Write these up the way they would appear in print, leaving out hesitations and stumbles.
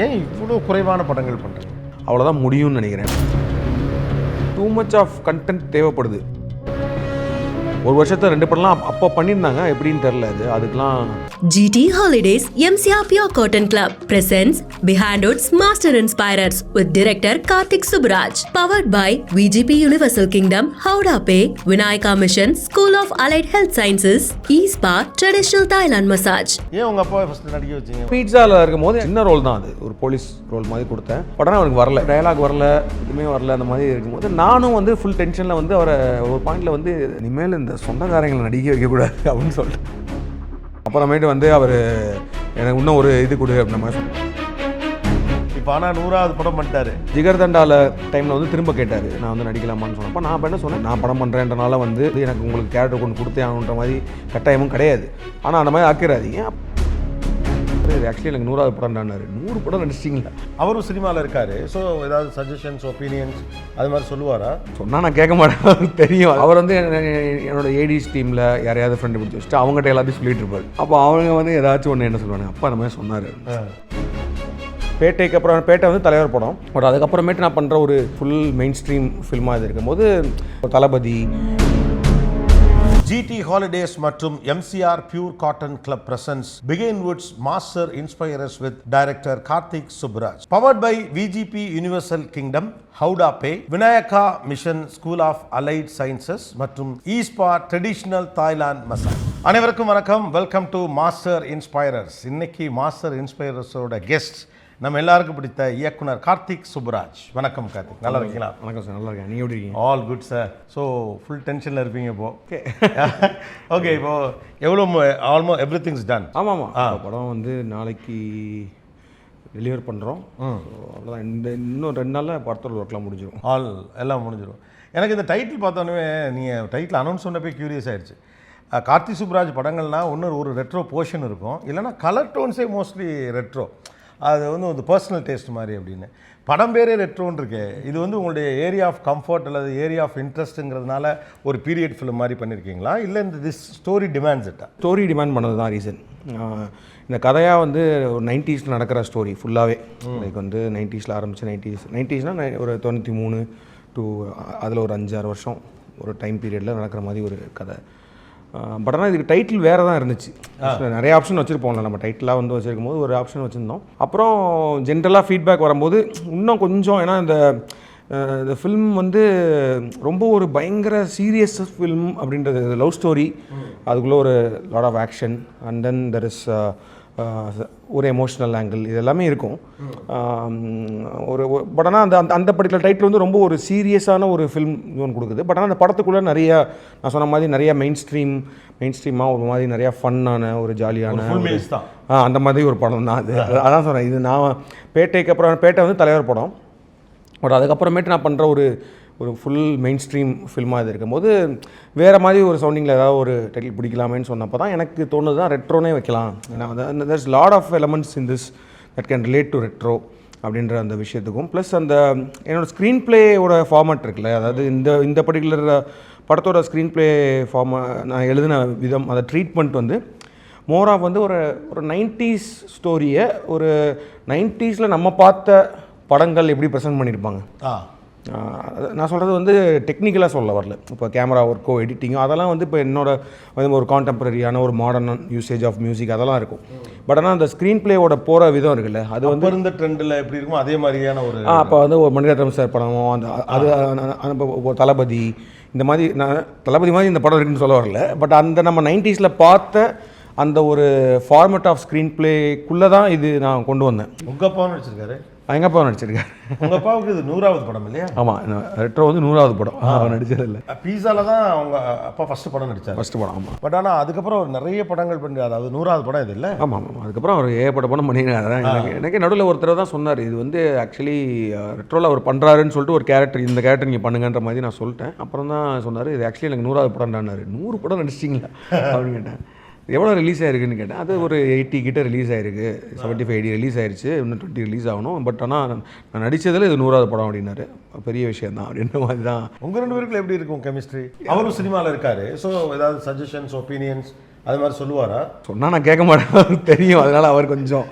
ஏன் இவ்வளோ குறைவான படங்கள் பண்ணுறீங்க? அவ்வளோதான் முடியும்னு நினைக்கிறேன். டூ மச் ஆஃப் கண்டென்ட் தேவைப்படுது. ஒரு வருஷத்தை 2 படம்லாம் அப்போ பண்ணியிருந்தாங்க, எப்படின்னு தெரில. அதுக்கெலாம் GT Holidays MCR Pure Cotton Club presents Behind Woods Master Inspirers with director Karthik Subraj. Powered by VGP Universal Kingdom, Howrah Pay, Vinayaka Mission, School of Allied Health Sciences, E-Spa, Traditional Thailand Massage. ஏன் உங்கள் அப்பாவை first நடிக்க வச்சிங்க? பீட்சாவில் இருக்கும் போது சின்ன role தான், அது ஒரு போலீஸ் ரோல் மாதிரி கொடுத்தேன். படம் அவனுக்கு வரல, டயலாக் வரல, எதுவுமே வரல. அந்த மாதிரி இருக்கும்போது நானும் வந்து ஃபுல் டென்ஷனில் வந்து அவரை ஒரு பாயிண்டில் வந்து இனிமேல் இந்த சொந்தக்காரங்களை நடிக்க வைக்கக்கூடாது அப்படின்னு சொல்லிட்டு, அப்புறமேட்டு வந்து அவர் எனக்கு இன்னும் ஒரு இது கொடு அப்படின்ற மாதிரி. இப்போ ஆனால் 100வது படம் பண்ணிட்டாரு. ஜிகர்தண்டாவில் டைமில் வந்து திரும்ப கேட்டார், நான் வந்து நடிக்கலாமான்னு சொன்னப்போ நான் என்ன சொன்னேன், நான் படம் பண்ணுறேன்றனால வந்து எனக்கு உங்களுக்கு கேரக்டர் கொண்டு கொடுத்தே ஆகணுன்ற மாதிரி கட்டாயமும் கிடையாது. ஆனால் அந்த மாதிரி ஆக்கிறாதீங்க. ஆக்சுவலி எனக்கு 100வது படம் தானாரு. 100 படம் நடிச்சிட்டிங்களா? அவரும் சினிமாவில் இருக்காரு. ஸோ ஏதாவது சஜஷன்ஸ், ஒப்பீனியன்ஸ் அது மாதிரி சொல்லுவாரா? சொன்னால் நான் கேட்க மாட்டேன், தெரியும். அவர் வந்து என்னோட ஏடிஸ் டீமில் யாரையாவது ஃப்ரெண்டு பிடிச்சி வச்சுட்டு அவங்ககிட்ட எல்லாத்தையும் சொல்லிட்டு இருப்பார். அப்போ அவங்க வந்து ஏதாச்சும் ஒன்று என்ன சொல்லுவாங்க, அப்பா அந்த மாதிரி சொன்னார். பேட்டைக்கு அப்புறம் பேட்டை வந்து தலைவர் படம். பட் அதுக்கப்புறமேட்டு நான் பண்ணுற ஒரு ஃபுல் மெயின் ஸ்ட்ரீம் ஃபில்மாக இது இருக்கும்போது தளபதி, GT Holidays மற்றும் MCR Pure Cotton Club presents Behind Woods Master Inspirers with director Karthik Subraj. Powered by VGP Universal Kingdom, Howrah Pay, Vinayaka Mission, School of Allied Sciences மற்றும் E-Spa, Traditional Thailand Massage. அனைவருக்கும் வணக்கம். Welcome to master inspirers. இன்னைக்கு master இன்ஸ்பைரர்ஸோட guest நம்ம எல்லாருக்கும் பிடித்த இயக்குனர் கார்த்திக் சுப்ராஜ். வணக்கம் கார்த்திக், நல்லா இருக்கீங்களா? வணக்கம் சார், நல்லா இருக்கேன். நீங்கள் எப்படி இருக்கீங்க? All good sir. So full டென்ஷனில் இருப்பீங்க இப்போது. ஓகே, இப்போது எவ்வளோ ஆல்மோஸ்ட் எவ்ரி திங்ஸ் டன்? ஆமாம். படம் வந்து நாளைக்கு டெலிவர் பண்ணுறோம். அவ்வளோதான். இன்னும் 2 நாளில் படத்தோட ஒர்க்லாம் முடிஞ்சிடும். எல்லாம் முடிஞ்சிடும். எனக்கு இந்த டைட்டில் பார்த்தோன்னே நீங்கள் டைட்டில் அனௌன்ஸ் பண்ணப்போ க்யூரியஸ் ஆகிடுச்சு. கார்த்திக் சுப்ராஜ் படங்கள்னால் ஒன்று ஒரு ரெட்ரோ போர்ஷன் இருக்கும், இல்லைனா கலர் டோன்ஸே மோஸ்ட்லி ரெட்ரோ. அது வந்து ஒரு பர்சனல் டேஸ்ட் மாதிரி அப்படின்னு. படம் பேரே ரெட்ரோன்னு இருக்கு. இது வந்து உங்களுடைய ஏரியா ஆஃப் கம்ஃபர்ட் அல்லது ஏரியா ஆஃப் இன்ட்ரெஸ்ட்டுங்கிறதுனால ஒரு பீரியட் ஃபிலிம் மாதிரி பண்ணியிருக்கீங்களா, இல்லை இந்த திஸ் ஸ்டோரி டிமாண்ட்ஸ் இட்டா? ஸ்டோரி டிமாண்ட் பண்ணது தான் ரீசன். இந்த கதையாக வந்து ஒரு 90s நடக்கிற ஸ்டோரி ஃபுல்லாகவே. லைக் வந்து 90s ஆரம்பிச்சு 90ஸ்னால் ஒரு 93 டு அதில் ஒரு 5-6 வருஷம் ஒரு டைம் பீரியடில் நடக்கிற மாதிரி ஒரு கதை. பட் ஆனால் இதுக்கு டைட்டில் வேறு தான் இருந்துச்சு. நிறைய ஆப்ஷன் வச்சுருப்போம்ல, நம்ம டைட்டிலாக வந்து வச்சுருக்கும் போது ஒரு ஆப்ஷன் வச்சுருந்தோம். அப்புறம் ஜென்ரலாக ஃபீட்பேக் வரும்போது இன்னும் கொஞ்சம், ஏன்னா இந்த ஃபில்ம் வந்து ரொம்ப ஒரு பயங்கர சீரியஸ் ஃபில்ம் அப்படின்றது. லவ் ஸ்டோரி, அதுக்குள்ளே ஒரு lot of action and then there is ஒரு எமோஷ்னல் ஆங்கிள், இது எல்லாமே இருக்கும். ஒரு பட் ஆனால் அந்த பர்டிகுலர் டைட்டில் வந்து ரொம்ப ஒரு சீரியஸான ஒரு ஃபில்ம் ஜோன் கொடுக்குது. பட் ஆனால் அந்த படத்துக்குள்ளே நிறையா, நான் சொன்ன மாதிரி நிறையா மெயின் ஸ்ட்ரீமாக ஒரு மாதிரி நிறையா ஃபன்னான ஒரு ஜாலியான அந்த மாதிரி ஒரு படம் தான் அது. அதான் சொன்னேன், இது நான் பேட்டைக்கு அப்புறம் பேட்டை வந்து தலைவர் படம். பட் அதுக்கப்புறமேட்டு நான் பண்ணுற ஒரு ஃபுல் மெயின் ஸ்ட்ரீம் ஃபில்மாக இது இருக்கும்போது வேறு மாதிரி ஒரு சவுண்டிங்கில் ஏதாவது ஒரு டைட்டில் பிடிக்கலாமேன்னு சொன்னப்போ தான் எனக்கு தோணுது தான் ரெட்ரோனே வைக்கலாம். ஏன்னா there's lot of elements in this that can relate to retro அப்படின்ற அந்த விஷயத்துக்கும். ப்ளஸ் அந்த என்னோடய ஸ்க்ரீன் பிளேயோட ஃபார்மேட் இருக்குல்ல, அதாவது இந்த பர்டிகுலர் படத்தோட ஸ்க்ரீன் பிளே நான் எழுதின விதம், அதை ட்ரீட்மெண்ட் வந்து மோர் ஆஃப் வந்து ஒரு 90s ஸ்டோரியை ஒரு 90s நம்ம பார்த்த படங்கள் எப்படி ப்ரெசென்ட் பண்ணியிருப்பாங்க. நான் சொல்கிறது வந்து டெக்னிக்கலாக சொல்ல வரல. இப்போ கேமரா ஒர்க்கோ எடிட்டிங்கோ அதெல்லாம் வந்து இப்போ என்னோட ஒரு கான்டெம்பரரியான ஒரு மாடர்ன் யூசேஜ் ஆஃப் மியூசிக் அதெல்லாம் இருக்கும். பட் ஆனால் அந்த ஸ்க்ரீன் பிளேயோட போகிற விதம் இருக்குல்ல, அது வந்து இருந்த ட்ரெண்டில் எப்படி இருக்கும் அதே மாதிரியான ஒரு அப்போ வந்து ஒரு மணிரத்னம் சார் படமோ அது தளபதி, இந்த மாதிரி நான் தளபதி மாதிரி இந்த படம் இருக்குன்னு சொல்ல வரல. பட் அந்த நம்ம 90s பார்த்த அந்த ஒரு ஃபார்மேட் ஆஃப் ஸ்க்ரீன் பிளேக்குள்ளே தான் இது நான் கொண்டு வந்தேன். உங்கள் அப்பாவும் நடிச்சிருக்காரு? எங்கள் அப்பா நடிச்சிருக்காரு. உங்கள் அப்பாவுக்கு இது 100வது படம் இல்லையா? ஆமாம், ரெட்ரோ வந்து 100வது படம். அவர் நடிச்சதில்லை. பீஸாவில் தான் அவங்க அப்பா ஃபஸ்ட்டு படம் நடித்தார். ஃபஸ்ட்டு படம். ஆமாம். பட் ஆனால் அதுக்கப்புறம் அவர் நிறைய படங்கள் பண்ணி, அதாவது 100வது படம் இது இல்லை? ஆமாம். அதுக்கப்புறம் அவர் ஏகப்பட்ட படம் பண்ணியிருக்காரு. எனக்கு நடுவில் ஒருத்தர் தான் சொன்னார், இது வந்து ஆக்சுவலி ரெட்ரோவில் அவர் பண்ணுறாருன்னு சொல்லிட்டு ஒரு கேரக்டர், இந்த கேரக்டர் நீங்கள் பண்ணுங்கன்ற மாதிரி நான் சொல்லிட்டேன். அப்புறம் தான் சொன்னார், இது ஆக்சுவலி எனக்கு 100வது படம் தானாரு. 100 படம் நடிச்சிட்டிங்களா அப்படின்னு கேட்டேன். எவ்வளோ ரிலீஸ் ஆகிருக்குன்னு கேட்டேன். அது ஒரு 80 கிட்ட ரிலீஸ் ஆகிருக்கு, 75-80 ரிலீஸ் ஆகிருச்சு, இன்னும் 20 ரிலீஸ் ஆகணும். பட் ஆனால் நான் நடித்ததில் இது 100வது படம் அப்படின்னாரு. பெரிய விஷயம் தான் அப்படின்ற மாதிரி தான். உங்கள் 2 பேருக்குள்ள எப்படி இருக்கும் கெமிஸ்ட்ரி? அவரும் சினிமாவில் இருக்காரு. ஸோ ஏதாவது சஜஷன்ஸ், ஒப்பீனியன்ஸ் அது மாதிரி சொல்லுவாரா? சொன்னால் நான் கேட்க மாட்டேன் தெரியும், அதனால் அவர் கொஞ்சம்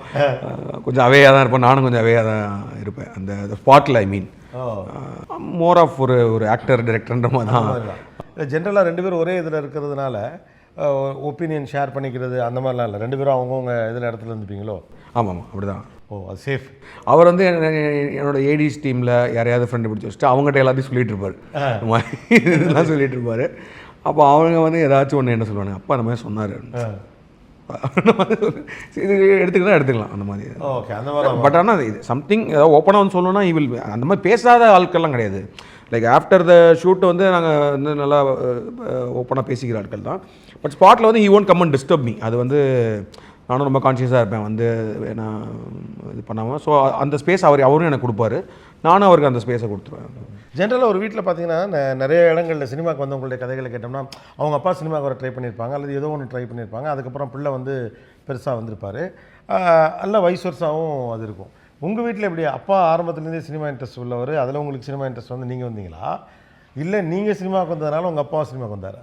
அவையாக தான் இருப்பேன், நானும் கொஞ்சம் அவையாக தான் இருப்பேன் அந்த ஸ்பாட்டில். ஐ மீன் மோர் ஆஃப் ஒரு ஆக்டர் டைரக்டர்ன்ற மாதிரி தான். இல்லை ஜென்ரலாக 2 பேரும் ஒரே இதில் இருக்கிறதுனால ஒப்பீனியன் ஷேர் பண்ணிக்கிறது அந்த மாதிரிலாம் இல்லை, 2 பேரும் அவங்கவுங்க இதில் இடத்துல இருந்துப்பீங்களோ? ஆமாம் அப்படி தான். ஓ அது சேஃப். அவர் வந்து என்னோட ஏடிஸ் டீமில் யாரையாவது ஃப்ரெண்டு பிடிச்சி வச்சுட்டு அவங்ககிட்ட எல்லாத்தையும் சொல்லிட்டு இருப்பார், இந்த மாதிரி இதெல்லாம் சொல்லிட்டு இருப்பார். அப்போ அவங்க வந்து ஏதாச்சும் ஒன்று என்ன சொல்லுவாங்க, அப்பா அந்த மாதிரி சொன்னார், இது எடுத்துக்கலாம் அந்த மாதிரி. ஓகே அந்த மாதிரி. பட் ஆனால் இது சம்திங் ஏதாவது ஓப்பனாக வந்து சொல்லணும்னா இவில் அந்த மாதிரி பேசாத ஆட்கள்லாம் கிடையாது. லைக் ஆஃப்டர் த ஷூட் வந்து நாங்கள் வந்து நல்லா ஓப்பனாக பேசிக்கிற ஆட்கள் தான். பட் ஸ்பாட்டில் வந்து he won't come and disturb me. அது வந்து நானும் ரொம்ப கான்ஷியஸாக இருப்பேன் வந்து நான் இது பண்ணாமல். ஸோ அந்த ஸ்பேஸ் அவரும் எனக்கு கொடுப்பாரு, நானும் அவருக்கு அந்த ஸ்பேஸை கொடுத்துருவேன். ஜென்ரலாக ஒரு வீட்டில் பார்த்தீங்கன்னா நிறைய இடங்களில் சினிமாவுக்கு வந்தவங்களுடைய கதைகளை கேட்டோம்னா அவங்க அப்பா சினிமாவுக்கு வர ட்ரை பண்ணியிருப்பாங்க, அல்லது ஏதோ ஒன்று ட்ரை பண்ணியிருப்பாங்க, அதுக்கப்புறம் பிள்ளை வந்து பெருசாக வந்திருப்பார், அல்ல வயசு வருஷாகவும் அது இருக்கும். உங்கள் வீட்டில் எப்படி அப்பா ஆரம்பத்துலேருந்தே சினிமா இன்ட்ரெஸ்ட் உள்ளவர், அதில் உங்களுக்கு சினிமா இன்ட்ரெஸ்ட் வந்து நீங்கள் வந்தீங்களா, இல்லை நீங்கள் சினிமாவுக்கு வந்ததுனால உங்கள் அப்பா சினிமாவுக்கு வந்தாரா?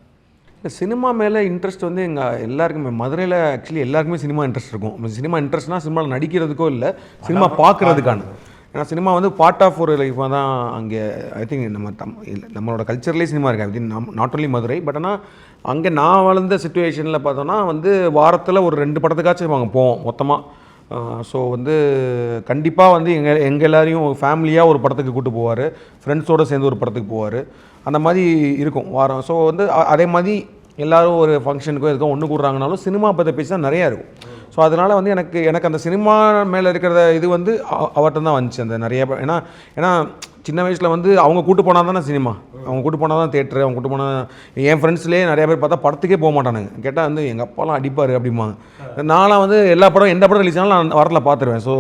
சினிமா மேலே இன்ட்ரெஸ்ட் வந்து எங்கள் எல்லாருக்குமே மதுரையில் ஆக்சுவலி எல்லாருக்குமே சினிமா இன்ட்ரெஸ்ட் இருக்கும். சினிமா இன்ட்ரெஸ்ட்னால் சினிமாவில் நடிக்கிறதுக்கோ இல்லை, சினிமா பார்க்குறதுக்கான. ஏன்னா சினிமா வந்து பார்ட் ஆஃப் ஒரு லைஃபாக தான் அங்கே. ஐ திங்க் நம்மளோட கல்ச்சர்லேயே சினிமா இருக்குது. I think not only Madurai, but ஆனால் அங்கே நான் வளர்ந்த சுச்சுவேஷனில் பார்த்தோன்னா வந்து வாரத்தில் ஒரு 2 படத்துக்காச்சும் நாங்கள் போவோம் மொத்தமாக. ஸோ வந்து கண்டிப்பாக வந்து எங்கள் எல்லாரையும் ஃபேமிலியாக ஒரு படத்துக்கு கூப்பிட்டு போவார், ஃப்ரெண்ட்ஸோடு சேர்ந்து ஒரு படத்துக்கு போவார், அந்த மாதிரி இருக்கும் வாரம். ஸோ வந்து அதே மாதிரி எல்லோரும் ஒரு ஃபங்க்ஷனுக்கோ எதுக்கோ ஒன்று கூடுறாங்கனாலும் சினிமா பற்றி பேசி தான் நிறையா இருக்கும். ஸோ அதனால் வந்து எனக்கு அந்த சினிமா மேலே இருக்கிற இது வந்து அவர்கிட்ட தான் வந்துச்சு அந்த நிறைய. ஏன்னா சின்ன வயசில் வந்து அவங்க கூட்டு போனால் தானே சினிமா, அவங்க கூட்டு போனால் தான் தேட்டரு, அவங்க கூட்டு போனால். என் ஃப்ரெண்ட்ஸ்லேயே நிறைய பேர் பார்த்தா படத்துக்கே போக மாட்டானுங்க. கேட்டால் வந்து எங்கள் அப்பாலாம் அடிப்பார் அப்படிம்பாங்க. நான்லாம் வந்து எல்லா படம் எந்த படம் ரிலீஸ் ஆனாலும் நான் வரல பார்த்துருவேன். ஸோ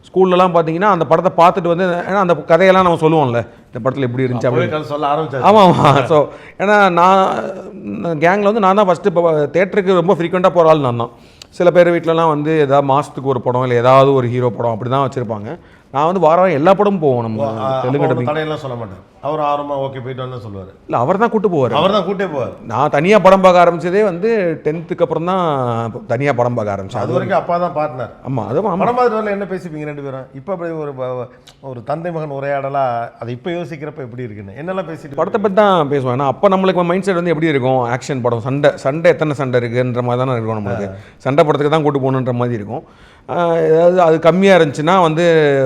ஸ்கூல்லலாம் பார்த்தீங்கன்னா அந்த படத்தை பார்த்துட்டு வந்து, ஏன்னா அந்த கதையெல்லாம் நம்ம சொல்லுவோம்ல, இந்த படத்தில் எப்படி இருந்துச்சு அப்படின்னு சொல்ல ஆரம்பிச்சேன். ஆமாம். ஸோ ஏன்னா நான் கேங்கில் வந்து நான் தான் ஃபஸ்ட்டு இப்போ தேட்டருக்கு ரொம்ப ஃப்ரீக்வெண்ட்டாக போகிற ஆள் நான் தான். சில பேர் வீட்டிலலாம் வந்து ஏதாவது மாதத்துக்கு ஒரு படம் இல்லை ஏதாவது ஒரு ஹீரோ படம் அப்படி தான் வச்சுருப்பாங்க. நான் வந்து வாரம் எல்லா படமும் போவோம். நம்ம தெலுங்கு தடையெல்லாம் சொல்ல மாட்டேன், அவர் ஆர்வமாக ஓகே போயிட்டு வந்து சொல்லுவார். இல்லை அவர் தான் கூட்டு போவார், அவர் தான் கூட்டே போவார். நான் தனியாக படம் பார்க்க ஆரம்பிச்சதே வந்து 10th அப்புறம் தான் தனியாக படம் பார்க்க ஆரம்பிச்சேன். அது வரைக்கும் அப்பா தான் பார்ட்னர். ஆமாம், அதுவும் படம் பார்த்துட்டு என்ன பேசிப்பீங்க 2 பேரும்? இப்போ அப்படி ஒரு தந்தை மகன் உரையாடலாக அதை இப்போ யோசிக்கிறப்ப எப்படி இருக்குன்னு என்னெல்லாம் பேசிட்டு படத்தை பற்றி தான் பேசுவேன். ஏன்னா அப்போ நம்மளுக்கு மைண்ட் செட் வந்து எப்படி இருக்கும், ஆக்ஷன் படம், சண்டை எத்தனை சண்டை இருக்குன்ற மாதிரி தானே இருக்கும். நம்மளுக்கு சண்டை படத்துக்கு தான் கூட்டு போகணுன்ற மாதிரி இருக்கும். ஏதாவது அது கம்மியாக இருந்துச்சுன்னா வந்து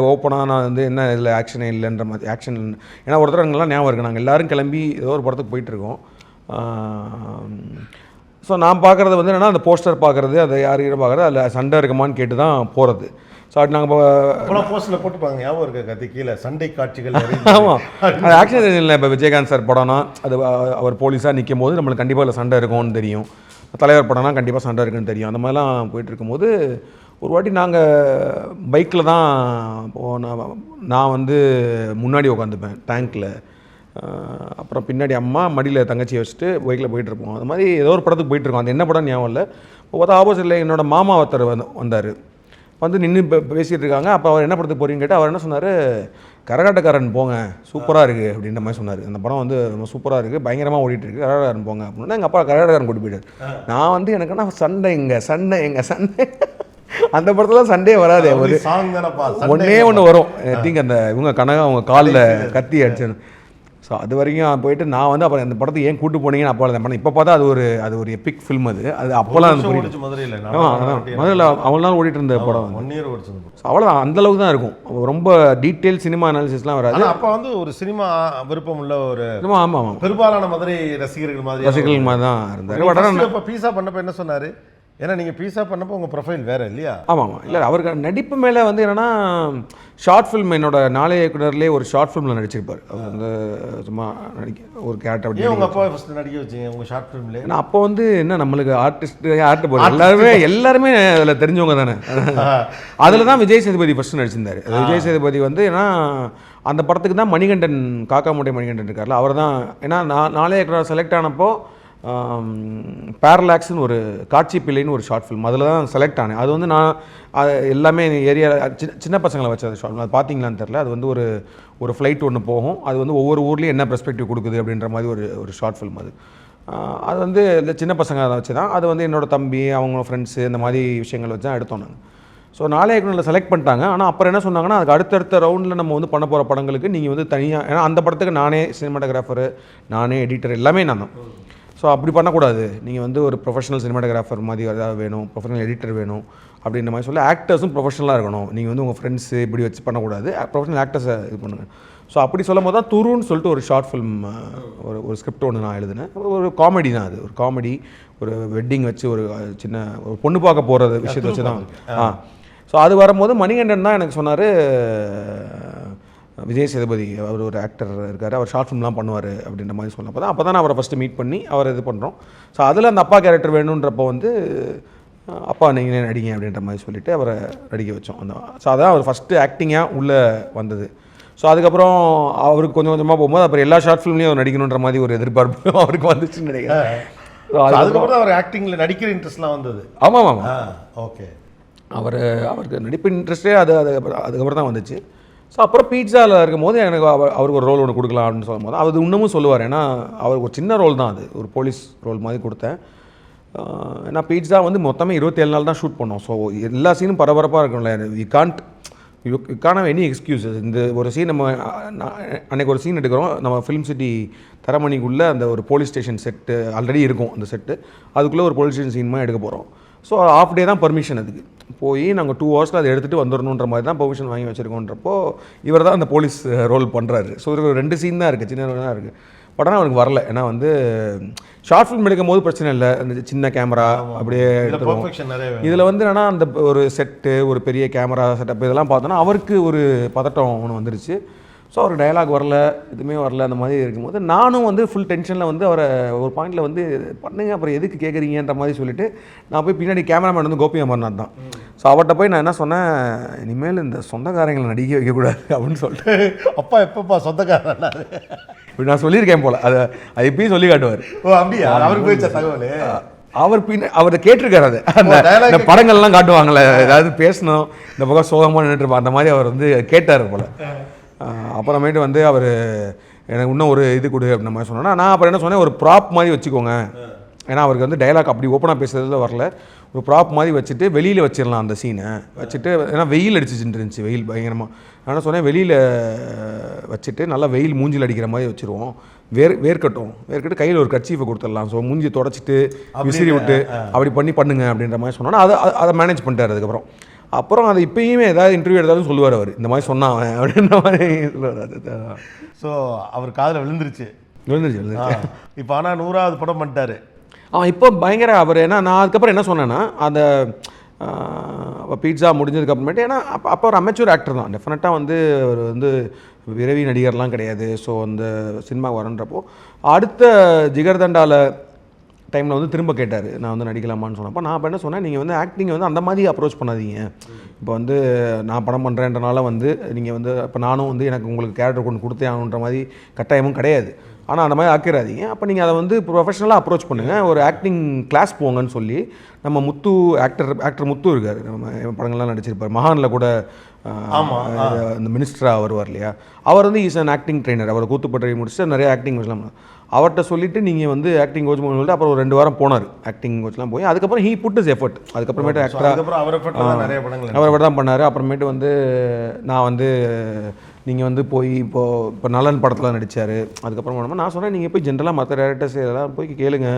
ஓப்பனாக நான் வந்து என்ன இதில் ஆக்ஷனே இல்லைன்ற மாதிரி ஆக்ஷன். ஏன்னா ஒருத்தர் அங்கெல்லாம் ஞாபகம் இருக்குது, நாங்கள் எல்லோரும் கிளம்பி ஏதோ ஒரு படத்துக்கு போயிட்டுருக்கோம். ஸோ நான் பார்க்குறது வந்து என்னென்னா அந்த போஸ்டர் பார்க்குறது, அதை யாரும் பார்க்குறது, அதில் சண்டை இருக்குமான்னு கேட்டு தான் போகிறது. ஸோ அது நாங்கள் போஸ்டரில் போட்டுப்பாங்க, ஞாபகம் இருக்க கத்தி கீழே சண்டை காட்சிகள். ஆமாம், அது ஆக்ஷன் இல்லை. இப்போ விஜயகாந்த் சார் படம்னா அது அவர் போலீஸாக நிற்கும் போது நம்மளுக்கு கண்டிப்பாக இல்லை சண்டை இருக்கும்னு தெரியும். தலைவர் படம்னா கண்டிப்பாக சண்டை இருக்குன்னு தெரியும். அந்த மாதிரிலாம் போயிட்டு இருக்கும்போது ஒரு வாட்டி நாங்கள் பைக்கில் தான் நான் வந்து முன்னாடி உட்காந்துப்பேன் டேங்க்கில், அப்புறம் பின்னாடி அம்மா மடியில் தங்கச்சியை வச்சுட்டு பைக்கில் போயிட்டுருப்போம். அது மாதிரி ஏதோ ஒரு படத்துக்கு போயிட்டுருக்கோம். அது என்ன படம் ஞாபகம் இல்லை. பார்த்தா ஆப்போசிட்டில் என்னோடய மாமா ஒருத்தர் வந்தார், வந்து நின்று பேசிகிட்டு இருக்காங்க. அப்போ அவர் என்ன படத்துக்கு போகிறீங்கன்னு கேட்டால் அவர் என்ன சொன்னார், கரகாட்டக்காரன் போங்க சூப்பராக இருக்குது அப்படின்ற மாதிரி சொன்னார். அந்த படம் வந்து ரொம்ப சூப்பராக இருக்குது, பயங்கரமாக ஓடிட்டுருக்கு, கரகாட்டக்காரன் போங்க அப்படின்னா எங்கள் அப்பா கரகாட்டக்காரன் கூட்டி போயிட்டார். நான் வந்து எனக்குன்னா சண்டை அந்த படத்தில் சண்டே வராது, ஒரு ஒன்றே ஒன்று வரும். திங்க் அந்த இவங்க கனகா அவங்க காலில் கத்தி அடிச்சேன்னு. ஸோ அது வரைக்கும் போயிட்டு நான் வந்து அப்புறம் அந்த படத்தை ஏன் கூட்டு போனீங்கன்னு அப்போ அந்த படம் இப்போ பார்த்தா அது ஒரு எபிக் ஃபில்ம். அது அப்போல்லாம் அந்த மதுரையில் அவ்வளோ நாள் ஓடிட்டு இருந்த படம். 1 year ஓடிச்சு. அவ்வளோதான், அந்தளவுக்கு தான் இருக்கும். ரொம்ப டீட்டெயில் சினிமா அனாலிசிஸ்லாம் வராது. அப்போ வந்து ஒரு சினிமா விருப்பம் உள்ள ஒரு ஆமாம் பெரும்பாலான மதுரை ரசிகர்கள் மாதிரி தான் இருந்தார். இப்போ பீஸா பண்ணப்போ என்ன சொன்னார், ஏன்னா நீங்கள் பீஸா பண்ணப்போ உங்கள் ப்ரொஃபைல் வேறு இல்லையா? ஆமாம், இல்லை அவருக்கு நடிப்பு மேலே வந்து என்னென்னா ஷார்ட் ஃபில்ம், என்னோட நாளைய இயக்குனர்லேயே ஒரு ஷார்ட் ஃபிலிமில் நடிச்சிருப்பார். அவர் வந்து சும்மா ஒரு கேரக்டர் அப்படி. உங்கள் அப்பா ஃபஸ்ட்டு நடிக்க வச்சிங்க உங்கள் ஷார்ட் ஃபிலிம்லேயே? ஏன்னா அப்போ வந்து என்ன நம்மளுக்கு ஆர்ட் போகிறோம் எல்லாருமே அதில் தெரிஞ்சவங்க தானே. அதில் தான் விஜய் சேதுபதி ஃபஸ்ட்டு நடிச்சிருந்தார். விஜய் சேதுபதி வந்து ஏன்னா அந்த படத்துக்கு தான் மணிகண்டன், காக்கா மூட்டை மணிகண்டன் இருக்கார்ல, அவர் தான். ஏன்னா நாளைய இயக்குனர் செலக்ட் ஆனப்போ பேரலாக்ஸ்னு ஒரு காட்சி பிள்ளைன்னு ஒரு ஷார்ட் ஃபிலிம், அதில் தான் செலக்ட் ஆனேன். அது வந்து நான் எல்லாமே ஏரியா சின்ன பசங்களை வச்ச ஷார்ட் ஃபிலிம். அது பார்த்தீங்களான்னு தெரில. அது வந்து ஒரு ஃப்ளைட் ஒன்று போகும், அது வந்து ஒவ்வொரு ஊர்லேயும் என்ன பெர்ஸ்பெக்டிவ் கொடுக்குது அப்படின்ற மாதிரி ஒரு ஷார்ட் ஃபிலிம். அது அது வந்து இந்த சின்ன பசங்க அதை வச்சு தான் அது வந்து என்னோடய தம்பி அவங்க ஃப்ரெண்ட்ஸு இந்த மாதிரி விஷயங்கள் வச்சு தான் எடுத்தோம் நாங்கள். ஸோ நாளே இயக்குனரில் செலக்ட் பண்ணிட்டாங்க. ஆனால் அப்புறம் என்ன சொன்னாங்கன்னா அதுக்கு அடுத்தடுத்த ரவுண்டில் நம்ம வந்து பண்ண போகிற படங்களுக்கு நீங்கள் வந்து தனியாக, ஏன்னா அந்த படத்துக்கு நானே சினிமாட்டோகிராஃபரு, நானே எடிட்டர், எல்லாமே நான் தான். ஸோ அப்படி பண்ணக்கூடாது, நீங்கள் வந்து ஒரு ப்ரொஃபஷனல் சினிமாட்டோகிராஃபர் மாதிரி ஏதாவது வேணும், ப்ரொஃபஷனல் எடிட்டர் வேணும் அப்படின்ற மாதிரி சொல்லி ஆக்டர்ஸும் ப்ரொஃபஷனலாக இருக்கணும், நீங்கள் வந்து உங்கள் ஃப்ரெண்ட்ஸு இப்படி வச்சு பண்ணக்கூடாது, ப்ரொஃபஷனல் ஆக்டர்ஸை இது பண்ணுங்கள். ஸோ அப்படி சொல்லும் போது தான் துருன்னு சொல்லிட்டு ஒரு ஷார்ட் ஃபிலிம் ஒரு ஸ்கிரிப்ட் ஒன்று நான் எழுதினேன். ஒரு காமெடி தான் அது, ஒரு காமெடி, ஒரு வெட்டிங் வச்சு ஒரு சின்ன ஒரு பொண்ணு பார்க்க போகிற விஷயத்தை வச்சு தான். ஸோ அது வரும்போது மணிகண்டன் தான் எனக்கு சொன்னார், விஜய் சேதுபதி அவர் ஒரு ஆக்டர் இருக்கார், அவர் ஷார்ட் ஃபிலிம்லாம் பண்ணுவார் அப்படின்ற மாதிரி சொன்னப்போ தான், அப்போ தான் நான் அவரை ஃபஸ்ட்டு மீட் பண்ணி அவர் இது பண்ணுறோம். ஸோ அதில் அந்த அப்பா கேரக்டர் வேணுன்றப்போ வந்து அப்பா நீங்கள் நடிங்க அப்படின்ற மாதிரி சொல்லிவிட்டு அவரை நடிக்க வச்சோம். ஸோ அதான் அவர் ஃபஸ்ட்டு ஆக்டிங்காக உள்ளே வந்தது. ஸோ அதுக்கப்புறம் அவருக்கு கொஞ்சம் கொஞ்சமாக போகும்போது அப்புறம் எல்லா ஷார்ட் ஃபிலிம்லேயும் அவர் நடிக்கணுன்ற மாதிரி ஒரு எதிர்பார்ப்பு அவருக்கு வந்துச்சுன்னு நினைக்கிறேன். அதுக்கப்புறம் அவர் ஆக்டிங்கில் நடிக்கிற இன்ட்ரெஸ்ட்லாம் வந்தது. ஆமாம் ஆமாம், ஓகே. அவருக்கு நடிப்பு இன்ட்ரெஸ்ட்டே அதுக்கப்புறம் தான் வந்துச்சு. ஸோ அப்புறம் பீட்சாவில் இருக்கும்போது எனக்கு அவருக்கு ஒரு ரோல் ஒன்று கொடுக்கலாம் அப்படின்னு சொல்லும் போது அவர் இன்னமும் சொல்லுவார், ஏன்னா அவருக்கு ஒரு சின்ன ரோல் தான் அது, ஒரு போலீஸ் ரோல் மாதிரி கொடுத்தேன். ஏன்னா பீட்சா வந்து மொத்தமே 27 நாள் தான் ஷூட் பண்ணோம். ஸோ எல்லா சீனும் பரபரப்பாக இருக்கும்ல, you can't have any excuses. இந்த ஒரு சீன் நம்ம அன்றைக்கி ஒரு சீன் எடுக்கிறோம், நம்ம ஃபிலிம் சிட்டி தரமணிக்குள்ளே அந்த ஒரு போலீஸ் ஸ்டேஷன் செட்டு ஆல்ரெடி இருக்கும், அந்த செட்டு அதுக்குள்ளே ஒரு போலீஸ் ஸ்டேஷன் சீன் மாதிரி எடுக்க போகிறோம். ஸோ ஆஃப் டே தான் பர்மிஷன், அதுக்கு போய் நாங்கள் 2 ஹவர்ஸில் அதை எடுத்துகிட்டு வந்துடணுன்ற மாதிரி தான் பெர்மிஷன் வாங்கி வச்சுருக்கோன்றப்போ இவர் தான் அந்த போலீஸ் ரோல் பண்ணுறாரு. ஸோ ஒரு 2 சீன் தான் இருக்குது, சின்ன தான் இருக்குது. படம் அவனுக்கு வரல, ஏன்னா வந்து ஷார்ட் ஃபிலிம் எடுக்கும் போது பிரச்சனை இல்லை, அந்த சின்ன கேமரா அப்படியே எடுத்துருவோம். இதில் வந்து என்னன்னா அந்த ஒரு செட்டு, ஒரு பெரிய கேமரா செட்டப் இதெல்லாம் பார்த்தோன்னா அவருக்கு ஒரு பதட்டம் ஒன்று வந்துருச்சு. ஸோ அவர் டயலாக் வரல, எதுவுமே வரல, அந்த மாதிரி இருக்கும்போது நானும் வந்து ஃபுல் டென்ஷனில் வந்து அவரை ஒரு பாயிண்டில் வந்து பண்ணுங்க, அப்புறம் எதுக்கு கேட்குறீங்கன்ற மாதிரி சொல்லிவிட்டு நான் போய் பின்னாடி கேமராமேன் வந்து கோபி அமர்நாத் தான். ஸோ அவர்கிட்ட போய் நான் என்ன சொன்னேன், இனிமேல் இந்த சொந்தக்காரங்களை நடிக்க வைக்கக்கூடாது அப்படின்னு சொல்லிட்டு. அப்பா எப்பப்பா சொந்தக்காரன் இப்படி நான் சொல்லியிருக்கேன் போல், அதை இப்பயும் சொல்லி காட்டுவார். ஓ அப்படியா, அவருக்கு போயிடுச்ச தகவல். அவர் கேட்டிருக்காரு, அதை அந்த படங்கள்லாம் காட்டுவாங்களே, ஏதாவது பேசணும் இந்த பக்கம் சோகமாக நின்றுருப்பா, அந்த மாதிரி அவர் வந்து கேட்டார் போல். அப்புறமேட்டு வந்து அவர் எனக்கு இன்னும் ஒரு இது கொடு அப்படின்ற மாதிரி சொன்னோன்னா, நான் அப்புறம் என்ன சொன்னேன், ஒரு ப்ராப் மாதிரி வச்சுக்கோங்க, ஏன்னா அவருக்கு வந்து டைலாக் அப்படி ஓப்பனாக பேசுறதுல வரல, ஒரு ப்ராப் மாதிரி வச்சுட்டு வெளியில் வச்சிடலாம் அந்த சீனை வச்சுட்டு, ஏன்னா வெயில் அடிச்சுட்டு இருந்துச்சு, வெயில் பயங்கரமாக. நான் சொன்னேன் வெளியில் வச்சுட்டு நல்லா வெயில் மூஞ்சில் அடிக்கிற மாதிரி வச்சுருவோம், வேர்க்கட்டும் கையில் ஒரு கர்ச்சீஃபை கொடுத்துடலாம், ஸோ மூஞ்சி தொடச்சிட்டு விசிறி விட்டு அப்படி பண்ணுங்க அப்படின்ற மாதிரி சொன்னோன்னா அதை மேனேஜ் பண்ணிட்டார். அப்புறம் அதை இப்பயுமே ஏதாவது இன்டர்வியூ எடுத்தாலும் சொல்லுவார் அவர், இந்த மாதிரி சொன்னான் அப்படின்ற மாதிரி சொல்லுவார். ஸோ அவர் காதில் விழுந்துருச்சு. இப்போ ஆனால் 100வது படம் பண்ணிட்டாரு. இப்போ பயங்கர அவர். ஏன்னா நான் அதுக்கப்புறம் என்ன சொன்னேன்னா, அந்த பீட்சா முடிஞ்சதுக்கப்புறமேட்டு, ஏன்னா அப்போ ஒரு அமெச்சூர் ஆக்டர் தான், டெஃபினட்டாக வந்து அவர் வந்து விரைவி நடிகர்லாம் கிடையாது. ஸோ அந்த சினிமா வரன்றப்போ அடுத்த ஜிகர்தண்டாவில் டைமில் வந்து திரும்ப கேட்டார், நான் வந்து நடிக்கலாமான்னு சொன்னப்போ நான் இப்போ என்ன சொன்னேன், நீங்கள் வந்து ஆக்டிங்கை வந்து அந்த மாதிரி அப்ரோச் பண்ணாதீங்க. இப்போ வந்து நான் படம் பண்ணுறேன்றனால வந்து நீங்கள் வந்து இப்போ நானும் வந்து எனக்கு உங்களுக்கு கேரக்டர் கொண்டு கொடுத்தே ஆகணுன்ற மாதிரி கட்டாயமும் கிடையாது. ஆனால் அந்த மாதிரி ஆக்கிடாதீங்க. அப்போ நீங்கள் அதை வந்து ப்ரொஃபஷனலாக அப்ரோச் பண்ணுங்கள், ஒரு ஆக்டிங் கிளாஸ் போங்கன்னு சொல்லி நம்ம முத்து ஆக்டர் முத்து இருக்கார், நம்ம படங்கள்லாம் நடிச்சிருப்பார், மகானில் கூட இந்த மினிஸ்டராக வருவார் இல்லையா, அவர் வந்து இஸ் அன் ஆக்டிங் ட்ரெயினர், அவர் கூத்துப்பட்டறை முடிச்சுட்டு நிறைய ஆக்டிங் கோச்லாம் அவர்கிட்ட சொல்லிவிட்டு நீங்கள் வந்து ஆக்டிங் கோச் சொல்லிட்டு அப்புறம் ஒரு 2 வாரம் போனார் ஆக்டிங் கோச்லாம் போய். அதுக்கப்புறம் ஹீ புட் இஸ் எஃபர்ட். அதுக்கப்புறமேட்டு ஆக்டராக அவர் தான் பண்ணார். அப்புறமேட்டு வந்து நான் வந்து நீங்கள் வந்து போய் இப்போ நலன் படத்தில் நடித்தார். அதுக்கப்புறம் நான் சொன்னேன், நீங்கள் போய் ஜென்ரலாக மற்ற டேரக்டர்ஸ் இதெல்லாம் போய் கேளுங்க,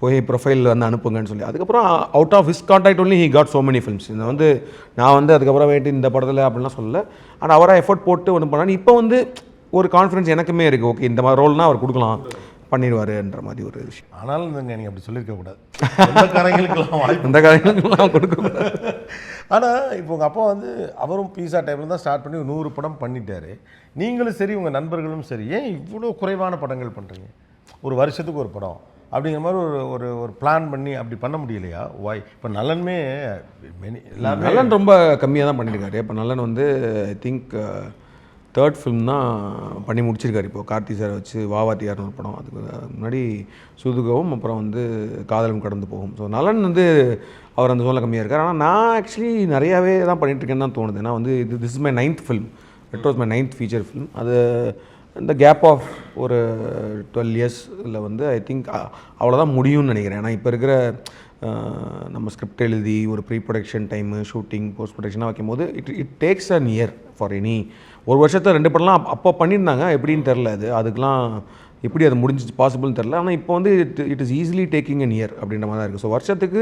போய் ப்ரொஃபைல் வந்து அனுப்புங்கன்னு சொல்லி. அதுக்கப்புறம் out of his contact only he got so many films. இந்த வந்து நான் வந்து அதுக்கப்புறம் வேண்டி இந்த படத்தில் அப்படின்லாம் சொல்லலை, ஆனால் அவராக எஃபர்ட் போட்டு ஒன்று பண்ணான்னு இப்போ வந்து ஒரு கான்ஃபிடன்ஸ் எனக்குமே இருக்குது, ஓகே இந்த மாதிரி ரோல்னால் அவர் கொடுக்கலாம், பண்ணிடுவாருன்ற மாதிரி ஒரு விஷயம். ஆனாலும் நீங்கள் அப்படி சொல்லியிருக்கக்கூடாது, அந்த காரங்களுக்கெல்லாம் கொடுக்கக்கூடாது. ஆனால் இப்போ உங்கள் அப்பா வந்து அவரும் பீஸா டைமில் தான் ஸ்டார்ட் பண்ணி 100 படம் பண்ணிட்டார். நீங்களும் சரி உங்கள் நண்பர்களும் சரி, ஏன் இவ்வளோ குறைவான படங்கள் பண்ணுறீங்க? ஒரு வருஷத்துக்கு ஒரு படம் அப்படிங்கிற மாதிரி ஒரு பிளான் பண்ணி அப்படி பண்ண முடியலையா? வாய் இப்போ நல்லன்மே நல்லன் ரொம்ப கம்மியாக தான் பண்ணியிருக்காரு. இப்போ நல்லன் வந்து ஐ திங்க் 3rd ஃபிலிம் தான் பண்ணி முடிச்சிருக்காரு. இப்போது கார்த்தி சாரை வச்சு வாவாத்தியார்னு ஒரு படம், அதுக்கு முன்னாடி சுதுகவும், அப்புறம் வந்து காதலும் கடந்து போகும். ஸோ நலன் வந்து அவர் அந்த சோனில் கம்மியாக இருக்கார். ஆனால் நான் ஆக்சுவலி நிறையாவே தான் பண்ணிகிட்ருக்கேன்னு தான் தோணுது. ஏன்னா வந்து this is my 9th film, it was my 9th feature film. அது இந்த கேப் ஆஃப் ஒரு 12 இயர்ஸில் வந்து ஐ திங்க் அவ்வளோதான் முடியும்னு நினைக்கிறேன். ஏன்னா இப்போ இருக்கிற நம்ம ஸ்கிரிப்ட் எழுதி ஒரு pre production time, shooting, post ப்ரொடக்ஷனாக வைக்கும்போது it takes an year for any. ஒரு வருஷத்தை 2 படம்லாம் அப்போ பண்ணியிருந்தாங்க, எப்படின்னு தெரில. அதுக்கெலாம் எப்படி அது முடிஞ்சு பாசிபிள்னு தெரில. ஆனால் இப்போ வந்து it is easily taking an year அப்படின்ற மாதிரி தான் இருக்குது. ஸோ வருஷத்துக்கு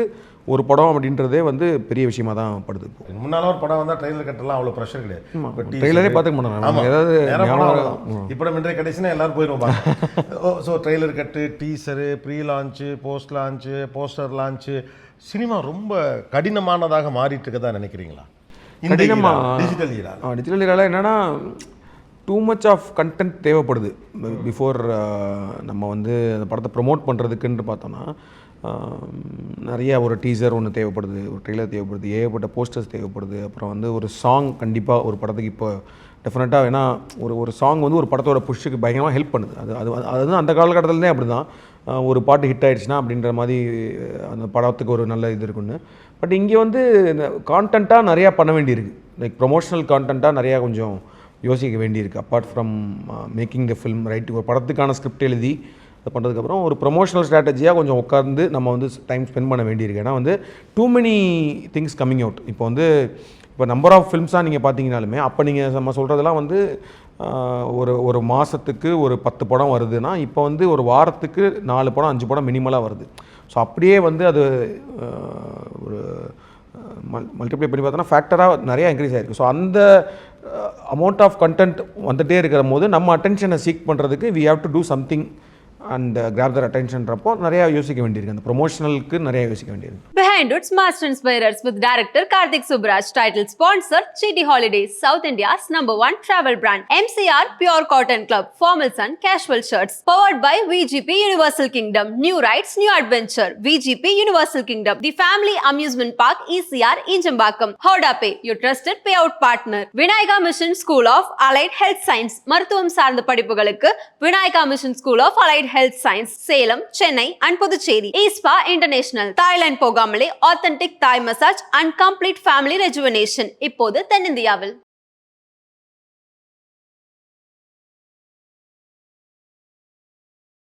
ஒரு படம் அப்படின்றதே வந்து பெரிய விஷயமா தான் படுது. இப்போ முன்னால் ஒரு படம் வந்தால் ட்ரெயிலர் கட்டலாம் அவ்வளோ ப்ரெஷர் கிடையாது. ட்ரெய்லரே பார்த்துக்க மாட்டாங்க. ஏதாவது இப்போ இன்றைய கடைசினா எல்லாரும் போயிடுவோம். So trailer cut, teaser, pre launch, post launch, poster launch, cinema ரொம்ப கடினமானதாக மாறிட்டு இருக்கதா நினைக்கிறீங்களா? டிஜிட்டல் ஈராவில் என்னென்னா டூ மச் ஆஃப் கண்டென்ட் தேவைப்படுது. பிஃபோர் நம்ம வந்து அந்த படத்தை ப்ரொமோட் பண்ணுறதுக்குன்னு பார்த்தோன்னா நிறைய ஒரு டீசர் ஒன்று தேவைப்படுது, ஒரு ட்ரெய்லர் தேவைப்படுது, ஏகப்பட்ட போஸ்டர்ஸ் தேவைப்படுது. அப்புறம் வந்து ஒரு சாங் கண்டிப்பாக ஒரு படத்துக்கு இப்போ டெஃபினட்டாக ஏன்னா ஒரு சாங் வந்து ஒரு படத்தோட புஷ்ஷுக்கு பயங்கரமாக ஹெல்ப் பண்ணுது. அது வந்து அந்த காலகட்டத்துலேருந்தே அப்படி தான். ஒரு பாட்டு ஹிட் ஆகிடுச்சுன்னா அப்படின்ற மாதிரி அந்த படத்துக்கு ஒரு நல்ல இது இருக்குன்னு. பட் இங்கே வந்து இந்த கான்டென்ட்டாக நிறையா பண்ண வேண்டியிருக்கு. லைக் ப்ரொமோஷனல் கான்டென்ட்டாக நிறையா கொஞ்சம் யோசிக்க வேண்டியிருக்கு. Apart from making the film writing, ஒரு படத்துக்கான ஸ்கிரிப்ட் எழுதி அது பண்ணுறதுக்கப்புறம் ஒரு ப்ரொமோஷனல் ஸ்ட்ராட்டஜியாக கொஞ்சம் உட்கார்ந்து நம்ம வந்து டைம் ஸ்பெண்ட் பண்ண வேண்டியிருக்கு. ஏன்னா வந்து too many things coming out. இப்போ நம்பர் ஆஃப் ஃபில்ம்ஸாக நீங்கள் பார்த்தீங்கனாலுமே அப்போ நீங்கள் நம்ம சொல்கிறதெல்லாம் வந்து ஒரு மாதத்துக்கு ஒரு 10 படம் வருதுன்னா இப்போ வந்து ஒரு வாரத்துக்கு 4 படம் 5 படம் மினிமலாக வருது. ஸோ அப்படியே வந்து அது ஒரு மல்டிப்ளை பண்ணி பார்த்தோன்னா ஃபேக்டராக நிறையா இன்க்ரீஸ் ஆகிருக்கு. ஸோ அந்த அமௌண்ட் ஆஃப் கண்டென்ட் வந்துகிட்டே இருக்கிற போது நம்ம அட்டென்ஷனை சீக் பண்ணுறதுக்கு we have to do something and grab their அட்டென்ஷன்றப்போ நிறையா யோசிக்க வேண்டியிருக்கு. அந்த ப்ரொமோஷனலுக்கு நிறையா யோசிக்க வேண்டியிருக்கு. Behind Roots Master Inspirers with director Karthik Subraj. Title sponsor Chiti Holidays, South India's #1 travel brand. MCR Pure Cotton Club, formals and casual shirts. Powered by VGP Universal Kingdom. New rides, new adventure. VGP Universal Kingdom. The Family Amusement Park, ECR Injambakam. Howda Pay, your trusted payout partner. Vinayaka Mission School of Allied Health Science. மருத்துவம் சார்ந்த படிப்புகளுக்கு Vinayaka Mission School of Allied Health Science, Salem, Chennai and Puducherry. Ispa International. Thailand போகாமலே authentic Thai massage and complete family rejuvenation. இப்போது தென்னிந்தியாவில்